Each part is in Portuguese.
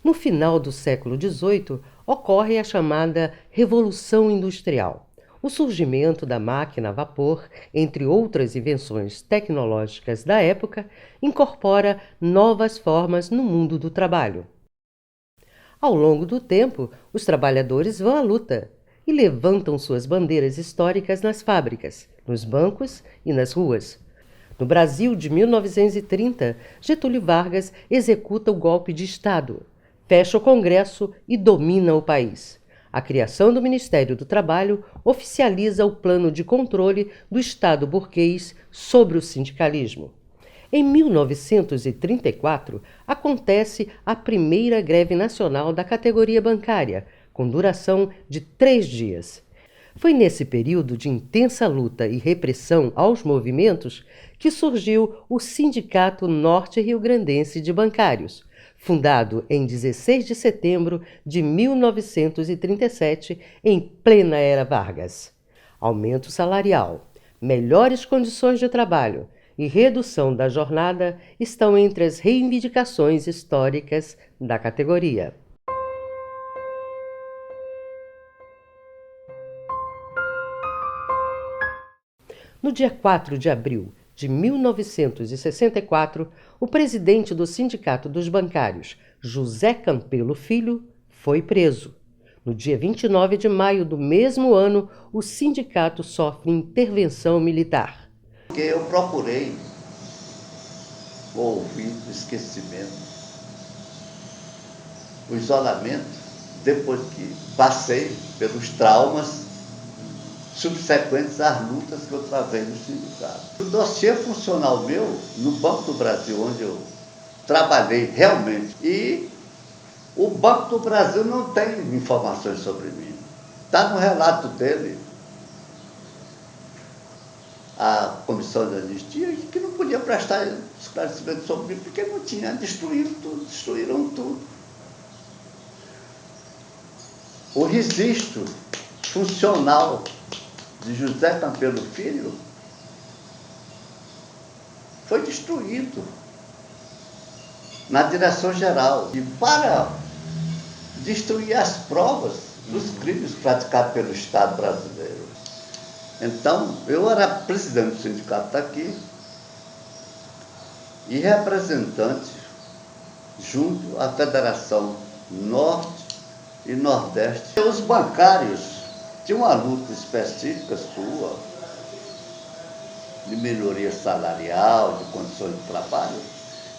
No final do século XVIII, ocorre a chamada Revolução Industrial. O surgimento da máquina a vapor, entre outras invenções tecnológicas da época, incorpora novas formas no mundo do trabalho. Ao longo do tempo, os trabalhadores vão à luta e levantam suas bandeiras históricas nas fábricas, nos bancos e nas ruas. No Brasil de 1930, Getúlio Vargas executa o golpe de Estado, fecha o Congresso e domina o país. A criação do Ministério do Trabalho oficializa o plano de controle do Estado burguês sobre o sindicalismo. Em 1934, acontece a primeira greve nacional da categoria bancária, com duração de 3 dias. Foi nesse período de intensa luta e repressão aos movimentos que surgiu o Sindicato Norte-Riograndense de Bancários, fundado em 16 de setembro de 1937, em plena era Vargas. Aumento salarial, melhores condições de trabalho e redução da jornada estão entre as reivindicações históricas da categoria. No dia 4 de abril de 1964, o presidente do Sindicato dos Bancários, José Campelo Filho, foi preso. No dia 29 de maio do mesmo ano, o sindicato sofre intervenção militar. Porque eu procurei ouvir o esquecimento, o isolamento, depois que passei pelos traumas subsequentes às lutas que eu travei no sindicato. O dossiê funcional meu, no Banco do Brasil, onde eu trabalhei realmente, e o Banco do Brasil não tem informações sobre mim. Está no relato dele, a Comissão de Anistia, que não podia prestar esclarecimento sobre mim, porque não tinha, destruíram tudo. O registro funcional de José Campelo Filho foi destruído na direção-geral. E para destruir as provas dos crimes praticados pelo Estado brasileiro. Então, eu era presidente do sindicato daqui e representante junto à Federação Norte e Nordeste. Os bancários tinham uma luta específica sua, de melhoria salarial, de condições de trabalho,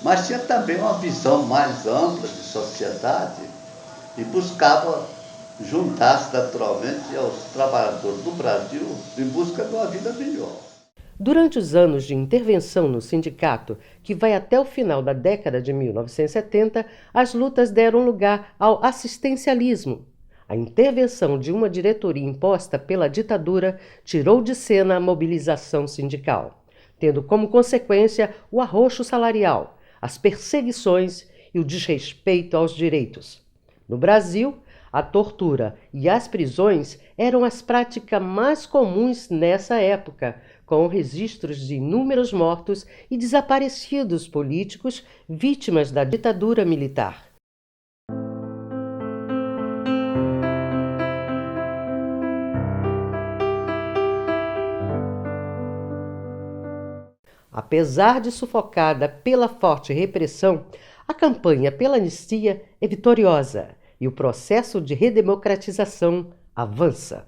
mas tinha também uma visão mais ampla de sociedade e buscava juntar-se naturalmente aos trabalhadores do Brasil em busca de uma vida melhor. Durante os anos de intervenção no sindicato, que vai até o final da década de 1970, as lutas deram lugar ao assistencialismo. A intervenção de uma diretoria imposta pela ditadura tirou de cena a mobilização sindical, tendo como consequência o arroxo salarial, as perseguições e o desrespeito aos direitos. No Brasil, a tortura e as prisões eram as práticas mais comuns nessa época, com registros de inúmeros mortos e desaparecidos políticos vítimas da ditadura militar. Apesar de sufocada pela forte repressão, a campanha pela anistia é vitoriosa e o processo de redemocratização avança.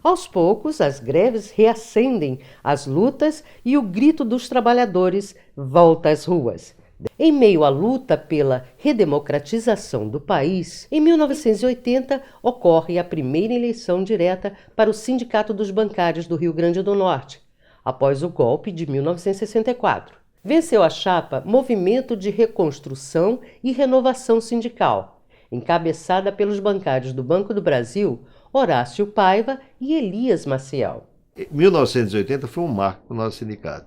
Aos poucos, as greves reacendem as lutas e o grito dos trabalhadores volta às ruas. Em meio à luta pela redemocratização do país, em 1980 ocorre a primeira eleição direta para o Sindicato dos Bancários do Rio Grande do Norte, após o golpe de 1964. Venceu a chapa Movimento de Reconstrução e Renovação Sindical, encabeçada pelos bancários do Banco do Brasil, Horácio Paiva e Elias Maciel. 1980 foi um marco para o nosso sindicato.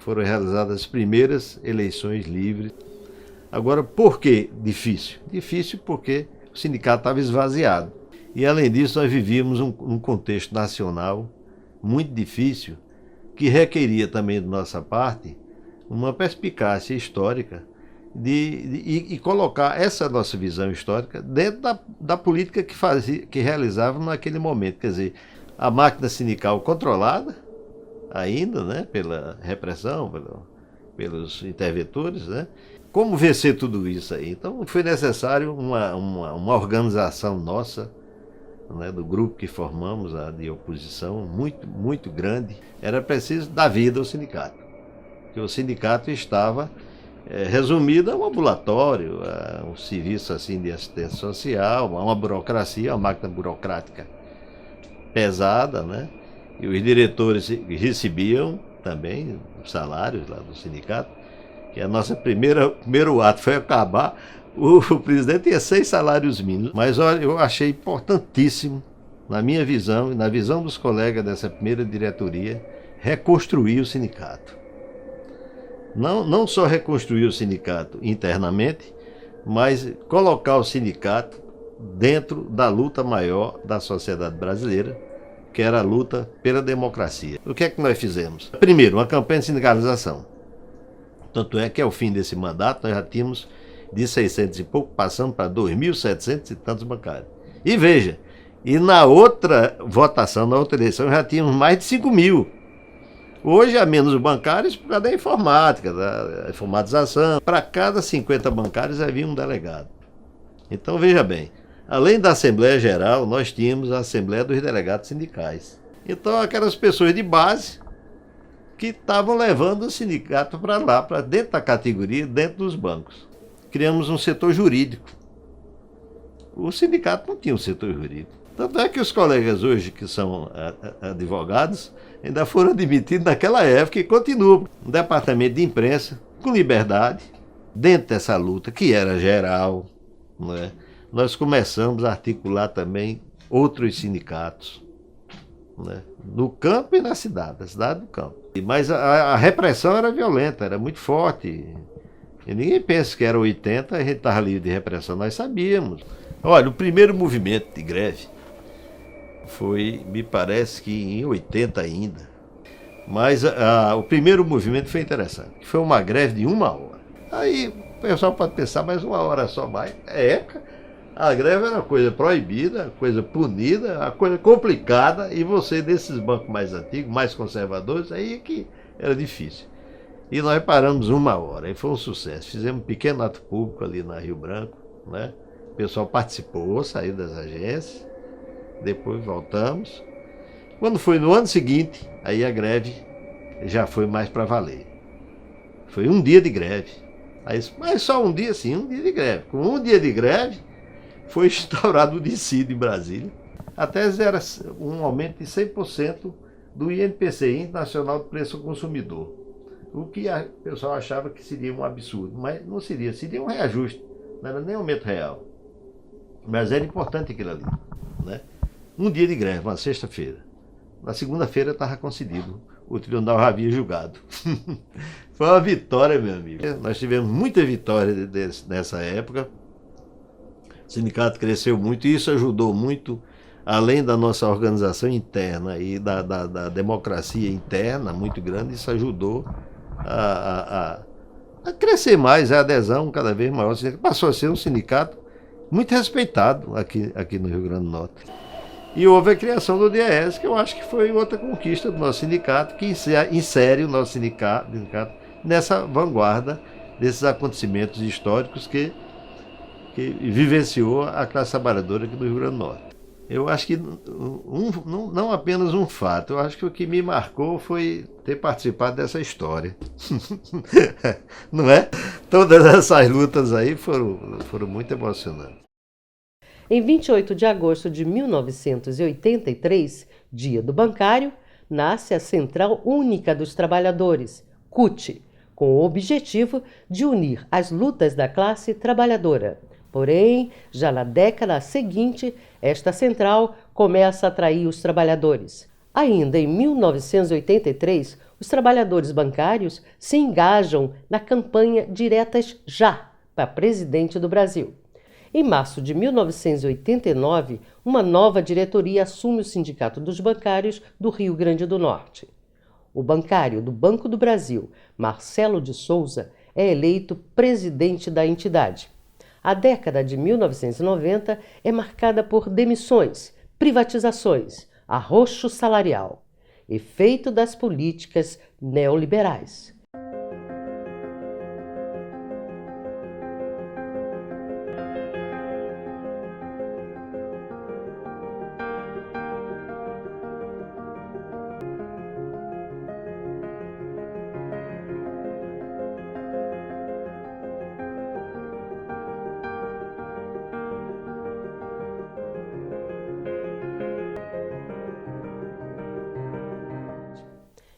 Foram realizadas as primeiras eleições livres. Agora, por que difícil? Difícil porque o sindicato estava esvaziado. E, além disso, nós vivíamos um contexto nacional muito difícil, que requeria também de nossa parte uma perspicácia histórica e colocar essa nossa visão histórica dentro da política que realizavam naquele momento. Quer dizer, a máquina sindical controlada ainda, né, pela repressão, pelos interventores, né? Como vencer tudo isso aí? Então foi necessário uma organização nossa, né, do grupo que formamos, a de oposição, muito, muito grande. Era preciso dar vida ao sindicato, porque o sindicato estava resumido a um ambulatório, a um serviço assim de assistência social, a uma burocracia, uma máquina burocrática pesada, né? E os diretores recebiam também os salários lá do sindicato, que a nossa primeiro ato foi acabar. O presidente tinha 6 salários mínimos, mas olha, eu achei importantíssimo, na minha visão e na visão dos colegas dessa primeira diretoria, reconstruir o sindicato. Não só reconstruir o sindicato internamente, mas colocar o sindicato dentro da luta maior da sociedade brasileira, que era a luta pela democracia. O que é que nós fizemos? Primeiro, uma campanha de sindicalização. Tanto é que ao fim desse mandato nós já tínhamos de 600 e pouco, passando para 2.700 e tantos bancários. E veja, e na outra votação, na outra eleição, já tínhamos mais de 5.000. Hoje há menos bancários por causa da informática, da informatização. Para cada 50 bancários havia um delegado. Então veja bem, além da Assembleia Geral, nós tínhamos a Assembleia dos Delegados Sindicais. Então aquelas pessoas de base que estavam levando o sindicato para lá, para dentro da categoria, dentro dos bancos. Criamos um setor jurídico. O sindicato não tinha um setor jurídico. Tanto é que os colegas hoje, que são advogados, ainda foram admitidos naquela época e continuam. Um departamento de imprensa, com liberdade, dentro dessa luta, que era geral, não é? Nós começamos a articular também outros sindicatos, né? No campo e na cidade do campo. Mas a repressão era violenta, era muito forte. E ninguém pensa que era 80, a gente estava livre de repressão, nós sabíamos. Olha, o primeiro movimento de greve foi, me parece que em 80 ainda. Mas o primeiro movimento foi interessante, que foi uma greve de 1 hora. Aí o pessoal pode pensar, mas 1 hora só mais. A greve era coisa proibida, coisa punida, a coisa complicada, e você desses bancos mais antigos, mais conservadores, aí é que era difícil. E nós paramos 1 hora, e foi um sucesso. Fizemos um pequeno ato público ali na Rio Branco, né? O pessoal participou, saiu das agências, depois voltamos. Quando foi no ano seguinte, aí a greve já foi mais para valer. Foi 1 dia de greve. Aí, mas só 1 dia, sim, 1 dia de greve. Com 1 dia de greve, foi instaurado o dissídio em Brasília. A tese era um aumento de 100% do INPC, Internacional do Preço ao Consumidor. O que o pessoal achava que seria um absurdo, mas não seria, seria um reajuste, não era nem aumento real. Mas era importante aquilo ali, né? 1 dia de greve, uma sexta-feira. Na segunda-feira estava concedido, o tribunal já havia julgado. Foi uma vitória, meu amigo. Nós tivemos muita vitória nessa época. O sindicato cresceu muito e isso ajudou muito, além da nossa organização interna e da democracia interna muito grande, isso ajudou a crescer mais, a adesão cada vez maior. Passou a ser um sindicato muito respeitado aqui no Rio Grande do Norte. E houve a criação do DIEESE, que eu acho que foi outra conquista do nosso sindicato, que insere o nosso sindicato nessa vanguarda desses acontecimentos históricos que vivenciou a classe trabalhadora aqui do Rio Grande do Norte. Eu acho que não apenas um fato, eu acho que o que me marcou foi ter participado dessa história. Não é? Todas essas lutas aí foram muito emocionantes. Em 28 de agosto de 1983, dia do bancário, nasce a Central Única dos Trabalhadores, CUT, com o objetivo de unir as lutas da classe trabalhadora. Porém, já na década seguinte, esta central começa a atrair os trabalhadores. Ainda em 1983, os trabalhadores bancários se engajam na campanha Diretas Já para presidente do Brasil. Em março de 1989, uma nova diretoria assume o Sindicato dos Bancários do Rio Grande do Norte. O bancário do Banco do Brasil, Marcelo de Souza, é eleito presidente da entidade. A década de 1990 é marcada por demissões, privatizações, arroxo salarial, efeito das políticas neoliberais.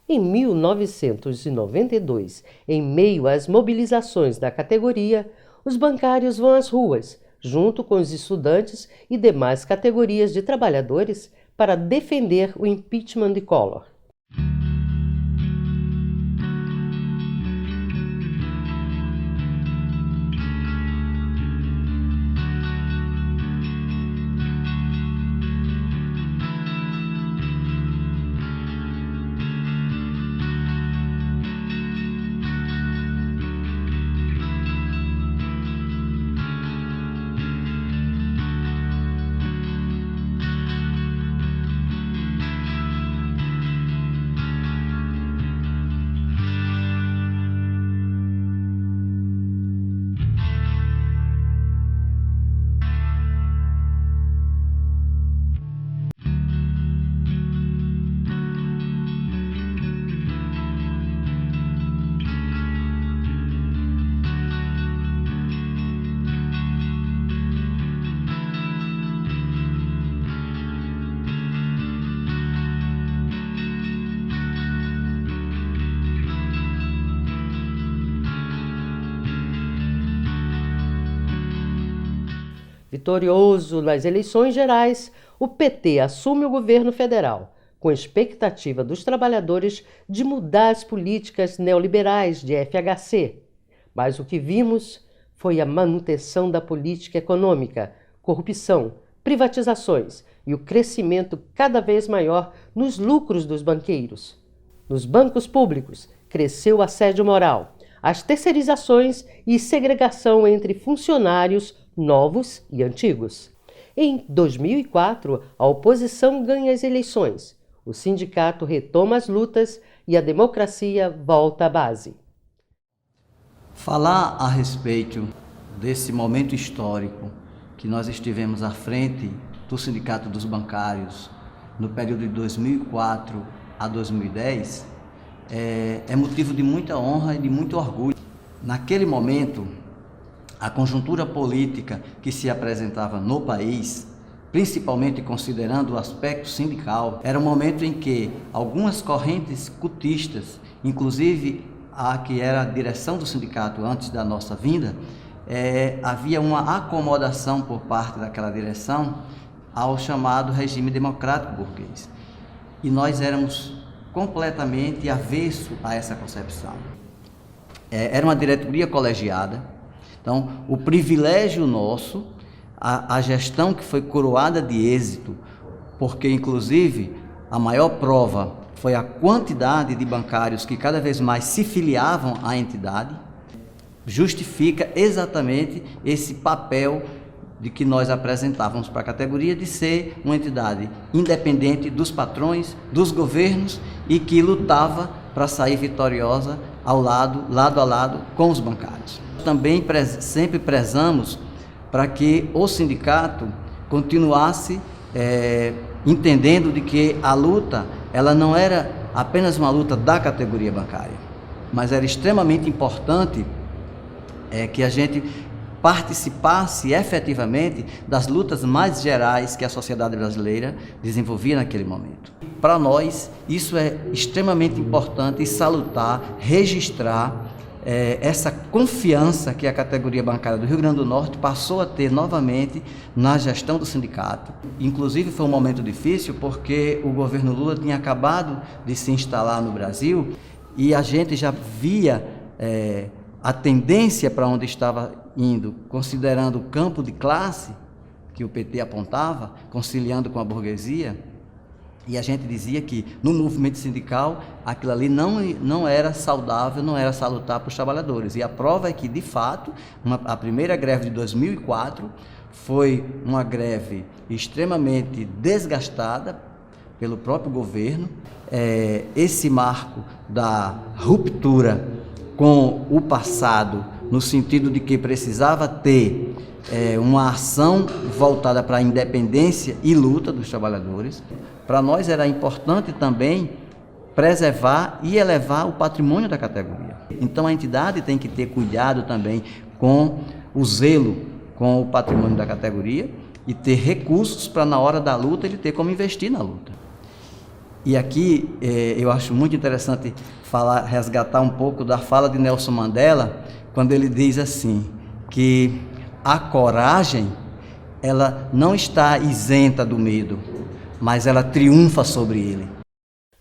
Em 1992, em meio às mobilizações da categoria, os bancários vão às ruas, junto com os estudantes e demais categorias de trabalhadores, para defender o impeachment de Collor. Vitorioso nas eleições gerais, o PT assume o governo federal, com expectativa dos trabalhadores de mudar as políticas neoliberais de FHC. Mas o que vimos foi a manutenção da política econômica, corrupção, privatizações e o crescimento cada vez maior nos lucros dos banqueiros. Nos bancos públicos, cresceu o assédio moral, as terceirizações e segregação entre funcionários novos e antigos. Em 2004, a oposição ganha as eleições, o sindicato retoma as lutas e a democracia volta à base. Falar a respeito desse momento histórico que nós estivemos à frente do Sindicato dos Bancários no período de 2004 a 2010 é motivo de muita honra e de muito orgulho. Naquele momento, a conjuntura política que se apresentava no país, principalmente considerando o aspecto sindical, era um momento em que algumas correntes cultistas, inclusive a que era a direção do sindicato antes da nossa vinda, havia uma acomodação por parte daquela direção ao chamado regime democrático burguês. E nós éramos completamente avesso a essa concepção. Era uma diretoria colegiada. Então, o privilégio nosso, a gestão que foi coroada de êxito, porque, inclusive, a maior prova foi a quantidade de bancários que cada vez mais se filiavam à entidade, justifica exatamente esse papel de que nós apresentávamos para a categoria de ser uma entidade independente dos patrões, dos governos e que lutava para sair vitoriosa lado a lado com os bancários. Também sempre prezamos para que o sindicato continuasse entendendo de que a luta ela não era apenas uma luta da categoria bancária, mas era extremamente importante que a gente participasse efetivamente das lutas mais gerais que a sociedade brasileira desenvolvia naquele momento. Para nós, isso é extremamente importante e salutar, registrar essa confiança que a categoria bancária do Rio Grande do Norte passou a ter novamente na gestão do sindicato. Inclusive foi um momento difícil porque o governo Lula tinha acabado de se instalar no Brasil e a gente já via a tendência para onde estava indo, considerando o campo de classe que o PT apontava, conciliando com a burguesia. E a gente dizia que no movimento sindical aquilo ali não era saudável, não era salutar para os trabalhadores. E a prova é que, de fato, a primeira greve de 2004 foi uma greve extremamente desgastada pelo próprio governo. Esse marco da ruptura com o passado, no sentido de que precisava ter uma ação voltada para a independência e luta dos trabalhadores. Para nós era importante também preservar e elevar o patrimônio da categoria. Então a entidade tem que ter cuidado também com o zelo com o patrimônio da categoria e ter recursos para, na hora da luta, ele ter como investir na luta. E aqui eu acho muito interessante resgatar um pouco da fala de Nelson Mandela, quando ele diz assim, que a coragem, ela não está isenta do medo, mas ela triunfa sobre ele.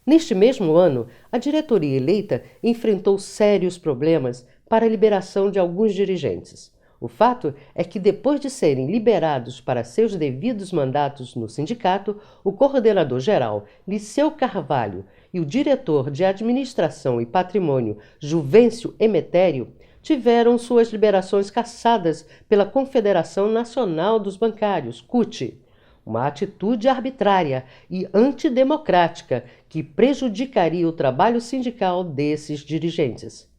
Neste mesmo ano, a diretoria eleita enfrentou sérios problemas para a liberação de alguns dirigentes. O fato é que, depois de serem liberados para seus devidos mandatos no sindicato, o coordenador-geral, Liceu Carvalho, e o diretor de Administração e Patrimônio, Juvencio Emetério, tiveram suas liberações cassadas pela Confederação Nacional dos Bancários, CUT. Uma atitude arbitrária e antidemocrática que prejudicaria o trabalho sindical desses dirigentes.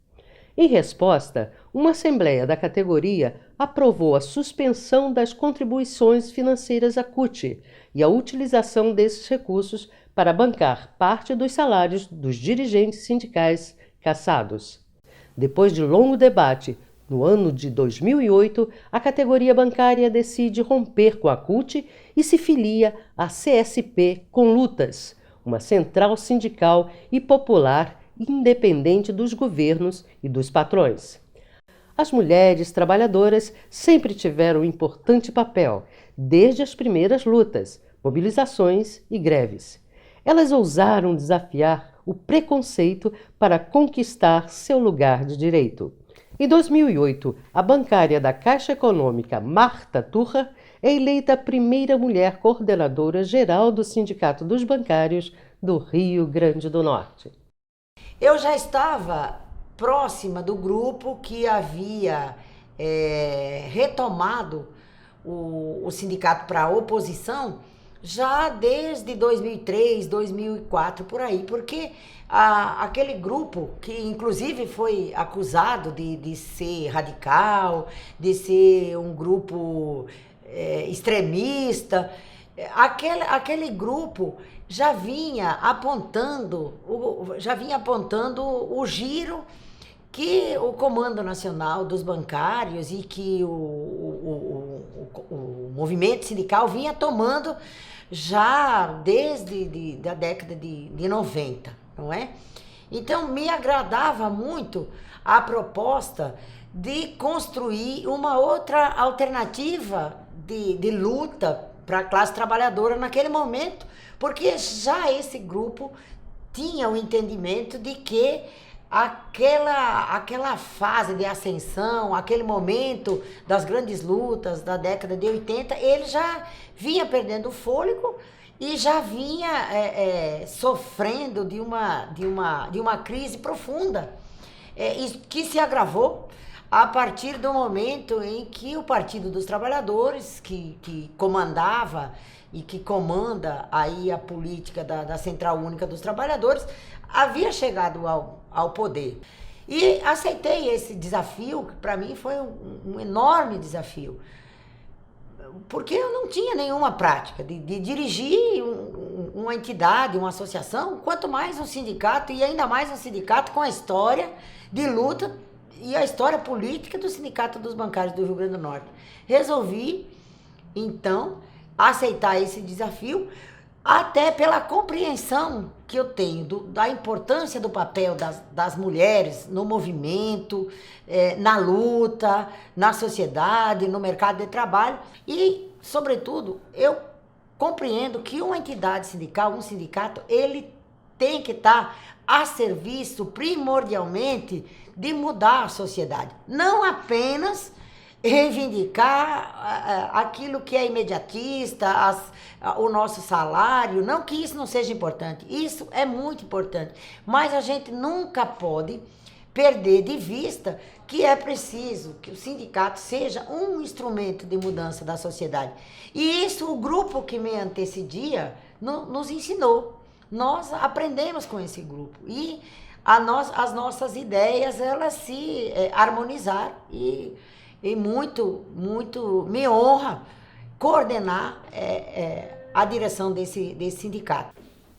Em resposta, uma assembleia da categoria aprovou a suspensão das contribuições financeiras à CUT e a utilização desses recursos para bancar parte dos salários dos dirigentes sindicais cassados. Depois de longo debate, no ano de 2008, a categoria bancária decide romper com a CUT e se filia à CSP com Lutas, uma central sindical e popular independente dos governos e dos patrões. As mulheres trabalhadoras sempre tiveram um importante papel, desde as primeiras lutas, mobilizações e greves. Elas ousaram desafiar o preconceito para conquistar seu lugar de direito. Em 2008, a bancária da Caixa Econômica, Marta Turra, é eleita a primeira mulher coordenadora geral do Sindicato dos Bancários do Rio Grande do Norte. Eu já estava próxima do grupo que havia retomado o sindicato para a oposição já desde 2003, 2004, por aí, porque aquele grupo que inclusive foi acusado de ser radical, de ser um grupo extremista, aquele grupo já vinha apontando o giro que o Comando Nacional dos Bancários e que o movimento sindical vinha tomando já desde a década de 90, não é? Então me agradava muito a proposta de construir uma outra alternativa de luta para a classe trabalhadora naquele momento, porque já esse grupo tinha o entendimento de que aquela fase de ascensão, aquele momento das grandes lutas da década de 80, ele já vinha perdendo o fôlego e já vinha sofrendo de uma crise profunda, que se agravou a partir do momento em que o Partido dos Trabalhadores, que comandava e que comanda aí a política da Central Única dos Trabalhadores, havia chegado ao poder. E aceitei esse desafio, que para mim foi um enorme desafio, porque eu não tinha nenhuma prática de dirigir uma entidade, uma associação, quanto mais um sindicato, e ainda mais um sindicato com a história de luta e a história política do Sindicato dos Bancários do Rio Grande do Norte. Resolvi, então, aceitar esse desafio, até pela compreensão que eu tenho da importância do papel das mulheres no movimento, na luta, na sociedade, no mercado de trabalho e, sobretudo, eu compreendo que uma entidade sindical, um sindicato, ele tem que estar a serviço primordialmente de mudar a sociedade, não apenas reivindicar aquilo que é imediatista, o nosso salário. Não que isso não seja importante, isso é muito importante, mas a gente nunca pode perder de vista que é preciso que o sindicato seja um instrumento de mudança da sociedade. E isso o grupo que me antecedia nos ensinou. Nós aprendemos com esse grupo e as nossas ideias, elas se harmonizaram e muito me honra coordenar a direção desse sindicato.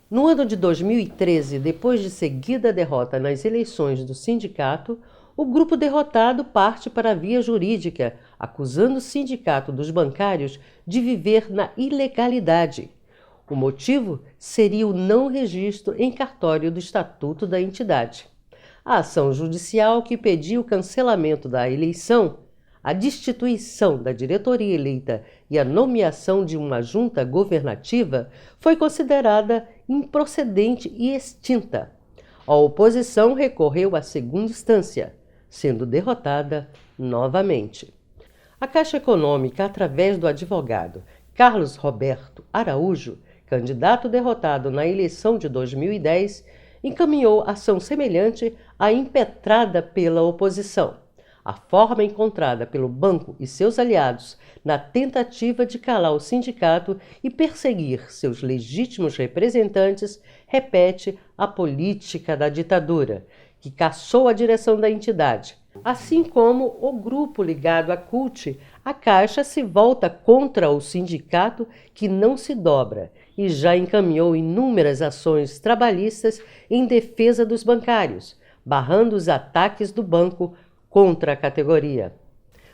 No ano de 2013, depois de seguida derrota nas eleições do sindicato, o grupo derrotado parte para a via jurídica, acusando o Sindicato dos Bancários de viver na ilegalidade. O motivo seria o não registro em cartório do Estatuto da entidade. A ação judicial que pediu o cancelamento da eleição, a destituição da diretoria eleita e a nomeação de uma junta governativa foi considerada improcedente e extinta. A oposição recorreu à segunda instância, sendo derrotada novamente. A Caixa Econômica, através do advogado Carlos Roberto Araújo, candidato derrotado na eleição de 2010, encaminhou ação semelhante à impetrada pela oposição. A forma encontrada pelo banco e seus aliados na tentativa de calar o sindicato e perseguir seus legítimos representantes repete a política da ditadura, que cassou a direção da entidade. Assim como o grupo ligado à CUT, a Caixa se volta contra o sindicato que não se dobra e já encaminhou inúmeras ações trabalhistas em defesa dos bancários, barrando os ataques do banco contra a categoria.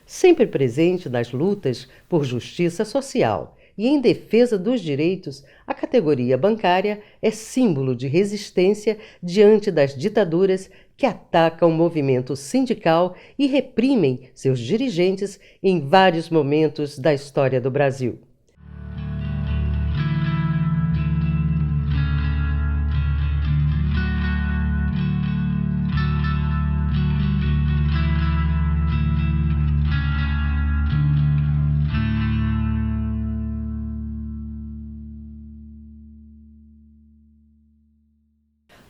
Sempre presente nas lutas por justiça social e em defesa dos direitos, a categoria bancária é símbolo de resistência diante das ditaduras que atacam o movimento sindical e reprimem seus dirigentes em vários momentos da história do Brasil.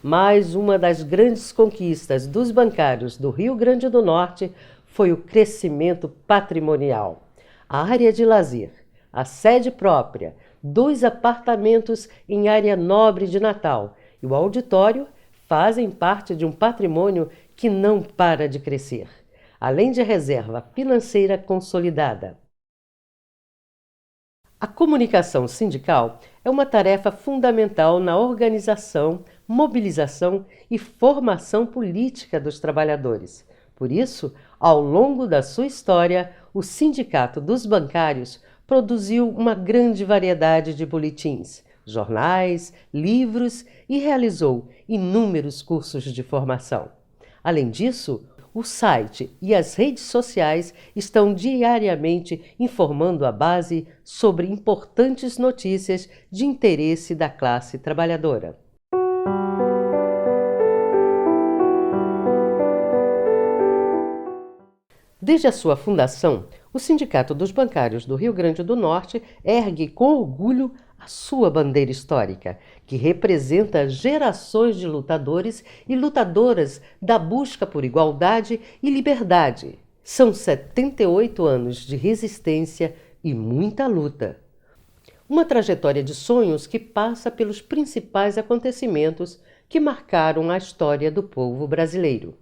Mais uma das grandes conquistas dos bancários do Rio Grande do Norte foi o crescimento patrimonial. A área de lazer, a sede própria, 2 apartamentos em área nobre de Natal e o auditório fazem parte de um patrimônio que não para de crescer, além de reserva financeira consolidada. A comunicação sindical é uma tarefa fundamental na organização, mobilização e formação política dos trabalhadores. Por isso, ao longo da sua história, o Sindicato dos Bancários produziu uma grande variedade de boletins, jornais, livros e realizou inúmeros cursos de formação. Além disso, o site e as redes sociais estão diariamente informando a base sobre importantes notícias de interesse da classe trabalhadora. Desde a sua fundação, o Sindicato dos Bancários do Rio Grande do Norte ergue com orgulho a sua bandeira histórica, que representa gerações de lutadores e lutadoras da busca por igualdade e liberdade. São 78 anos de resistência e muita luta. Uma trajetória de sonhos que passa pelos principais acontecimentos que marcaram a história do povo brasileiro.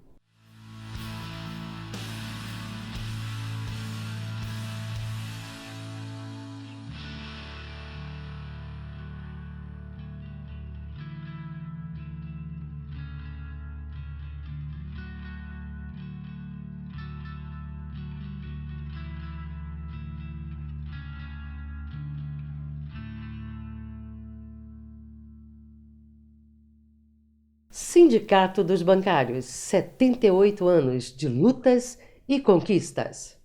Sindicato dos Bancários, 78 anos de lutas e conquistas.